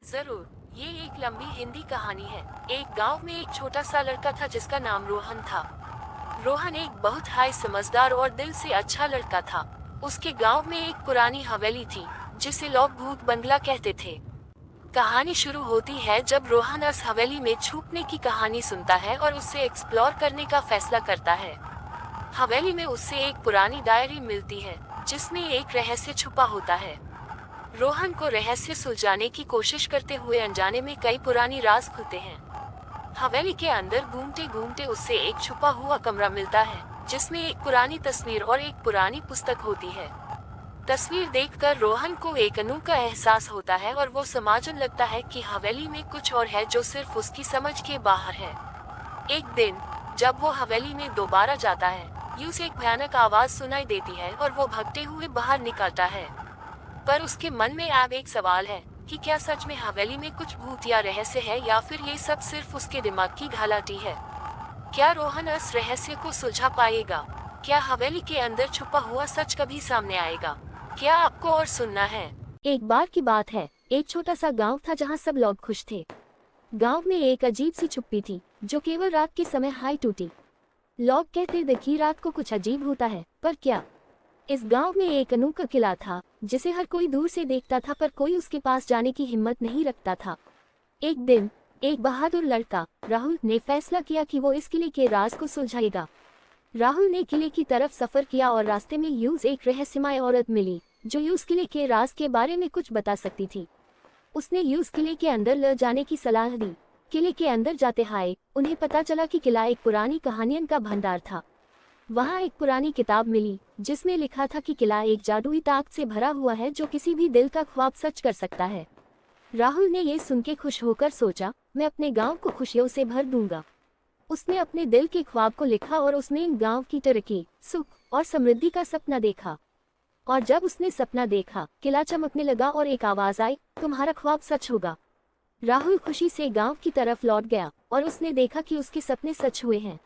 जरूर। ये एक लंबी हिंदी कहानी है। एक गांव में एक छोटा सा लड़का था जिसका नाम रोहन था। रोहन एक बहुत हाई समझदार और दिल से अच्छा लड़का था। उसके गांव में एक पुरानी हवेली थी जिसे लोग भूत बंगला कहते थे। कहानी शुरू होती है जब रोहन उस हवेली में छुपने की कहानी सुनता है और उससे एक्सप्लोर करने का फैसला करता है। हवेली में उससे एक पुरानी डायरी मिलती है जिसमें एक रहस्य छुपा होता है। रोहन को रहस्य सुलझाने की कोशिश करते हुए अनजाने में कई पुरानी राज खुलते हैं। हवेली के अंदर घूमते घूमते उससे एक छुपा हुआ कमरा मिलता है जिसमें एक पुरानी तस्वीर और एक पुरानी पुस्तक होती है। तस्वीर देखकर रोहन को एक अनोखा एहसास होता है और वो समझने लगता है कि हवेली में कुछ और है जो सिर्फ उसकी समझ के बाहर है। एक दिन जब वो हवेली में दोबारा जाता है, उसे एक भयानक आवाज सुनाई देती है और वो भागते हुए बाहर निकलता है। पर उसके मन में अब एक सवाल है कि क्या सच में हवेली में कुछ भूत या रहस्य है या फिर ये सब सिर्फ उसके दिमाग की घालाटी है। क्या रोहन इस रहस्य को सुलझा पाएगा? क्या हवेली के अंदर छुपा हुआ सच कभी सामने आएगा? क्या आपको और सुनना है? एक बार की बात है, एक छोटा सा गांव था जहां सब लोग खुश थे। गांव में एक अजीब सी चुप्पी थी जो केवल रात के समय हाई टूटी। लोग कहते थे कि रात को कुछ अजीब होता है, पर क्या? इस गांव में एक अनोखा किला था जिसे हर कोई दूर से देखता था, पर कोई उसके पास जाने की हिम्मत नहीं रखता था। एक दिन एक बहादुर लड़का राहुल ने फैसला किया कि वो इस किले के राज को सुलझाएगा। राहुल ने किले की तरफ सफर किया और रास्ते में यूज एक रहस्यमय औरत मिली जो यूज किले के राज के बारे में कुछ बता सकती थी। उसने यूज किले के अंदर ले जाने की सलाह दी। किले के अंदर जाते हाय उन्हें पता चला कि किला एक पुरानी कहानियों का भंडार था। वहाँ एक पुरानी किताब मिली जिसमें लिखा था कि किला एक जादुई ताकत से भरा हुआ है जो किसी भी दिल का ख्वाब सच कर सकता है। राहुल ने ये सुन के खुश होकर सोचा, मैं अपने गांव को खुशियों से भर दूंगा। उसने अपने दिल के ख्वाब को लिखा और उसने गांव की तरक्की, सुख और समृद्धि का सपना देखा। और जब उसने सपना देखा, किला चमकने लगा और एक आवाज आई, तुम्हारा ख्वाब सच होगा। राहुल खुशी से गांव की तरफ लौट गया और उसने देखा कि उसके सपने सच हुए हैं।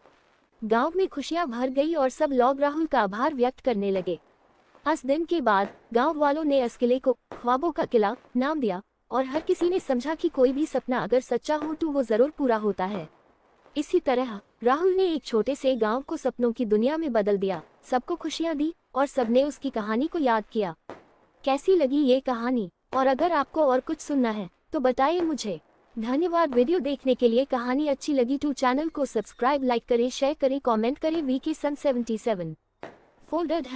गांव में खुशियां भर गई और सब लोग राहुल का आभार व्यक्त करने लगे। उस दिन के बाद गांव वालों ने इस किले को ख्वाबों का किला नाम दिया और हर किसी ने समझा कि कोई भी सपना अगर सच्चा हो तो वो जरूर पूरा होता है। इसी तरह राहुल ने एक छोटे से गांव को सपनों की दुनिया में बदल दिया, सबको खुशियां दी और सबने उसकी कहानी को याद किया। कैसी लगी ये कहानी? और अगर आपको और कुछ सुनना है तो बताइए मुझे। धन्यवाद वीडियो देखने के लिए। कहानी अच्छी लगी तो चैनल को सब्सक्राइब, लाइक करें, शेयर करें, कमेंट करें। वीके सन 77 फोल्डेड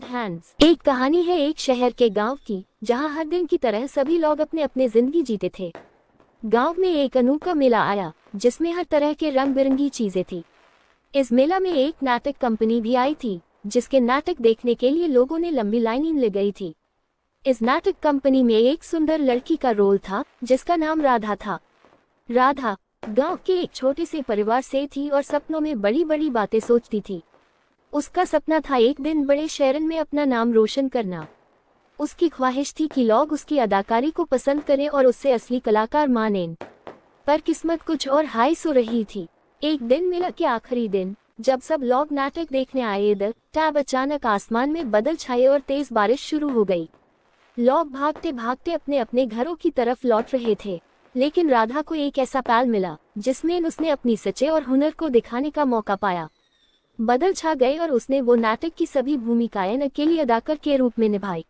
हैंड्स। एक कहानी है एक शहर के गांव की जहां हर दिन की तरह सभी लोग अपने अपने जिंदगी जीते थे। गांव में एक अनोखा मेला आया जिसमें हर तरह के रंग बिरंगी चीजें थी। इस मेला में एक नाटक कंपनी भी आई थी जिसके नाटक देखने के लिए लोगों ने लंबी लाइन लगाई थी। इस नाटक कंपनी में एक सुंदर लड़की का रोल था जिसका नाम राधा था। राधा गांव के एक छोटे से परिवार से थी और सपनों में बड़ी बड़ी बातें सोचती थी। उसका सपना था एक दिन बड़े शहर में अपना नाम रोशन करना। उसकी ख्वाहिश थी कि लोग उसकी अदाकारी को पसंद करें और उससे असली कलाकार मानें। पर किस्मत कुछ और हाई सो रही थी। एक दिन मेला के आखिरी दिन जब सब लोग नाटक देखने आए तब अचानक आसमान में बादल छाए और तेज बारिश शुरू हो गई। लोग भागते भागते अपने अपने घरों की तरफ लौट रहे थे, लेकिन राधा को एक ऐसा पल मिला जिसमें उसने अपनी सच्चाई और हुनर को दिखाने का मौका पाया। बादल छा गए और उसने वो नाटक की सभी भूमिकाएं अकेली अदाकार के रूप में निभाई।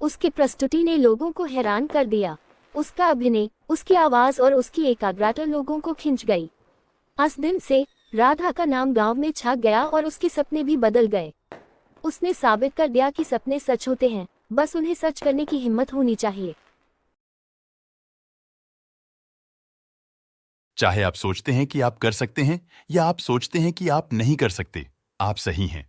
उसकी प्रस्तुति ने लोगों को हैरान कर दिया। उसका अभिनय, उसकी आवाज और उसकी एकाग्रता लोगों को खींच गई। उस दिन से राधा का नाम गांव में छा गया और उसके सपने भी बदल गए। उसने साबित कर दिया कि सपने सच होते हैं, बस उन्हें सच करने की हिम्मत होनी चाहिए। चाहे आप सोचते हैं कि आप कर सकते हैं या आप सोचते हैं कि आप नहीं कर सकते, आप सही हैं।